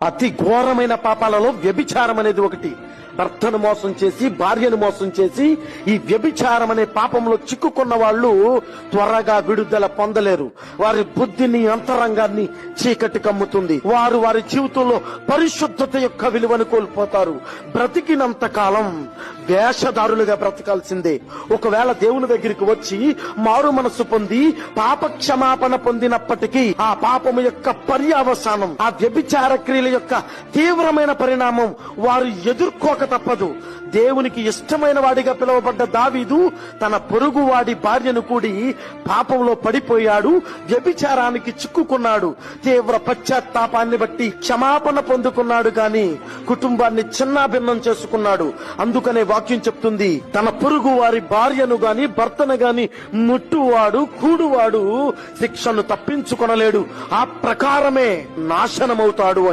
అతి ఘోరమైన పాపాలలో వ్యభిచారం అనేది ఒకటి. భర్తను మోసం చేసి, భార్యను మోసం చేసి, ఈ వ్యభిచారం అనే పాపంలో చిక్కుకున్న వాళ్ళు త్వరగా విడుదల పొందలేరు. వారి బుద్ధిని, అంతరంగాన్ని చీకటి కమ్ముతుంది. వారు వారి జీవితంలో పరిశుద్ధత యొక్క విలువను కోల్పోతారు. బ్రతికినంత కాలం వేషధారులుగా బ్రతకాల్సిందే. ఒకవేళ దేవుని దగ్గరికి వచ్చి మారు మనసు పొంది పాప క్షమాపణ పొందినప్పటికీ ఆ పాపము యొక్క పర్యావసానం, ఆ వ్యభిచార క్రియల యొక్క తీవ్రమైన పరిణామం వారు ఎదుర్కోక తప్పదు. దేవునికి ఇష్టమైన వాడిగా పిలువబడ్డ దావీదు తన పొరుగు వాడి భార్యను కూడి పాపంలో పడిపోయాడు, వ్యభిచారానికి చిక్కుకున్నాడు. తీవ్ర పశ్చాత్తాపాన్ని బట్టి క్షమాపణ పొందుకున్నాడు, గాని కుటుంబాన్ని చిన్నాభిన్నం చేసుకున్నాడు. అందుకనే వాక్యం చెప్తుంది, తన పొరుగు వారి భార్యను గాని భర్తను గాని ముట్టువాడు, కూడువాడు శిక్షను తప్పించుకొనలేడు, ఆ ప్రకారమే నాశనమవుతాడు.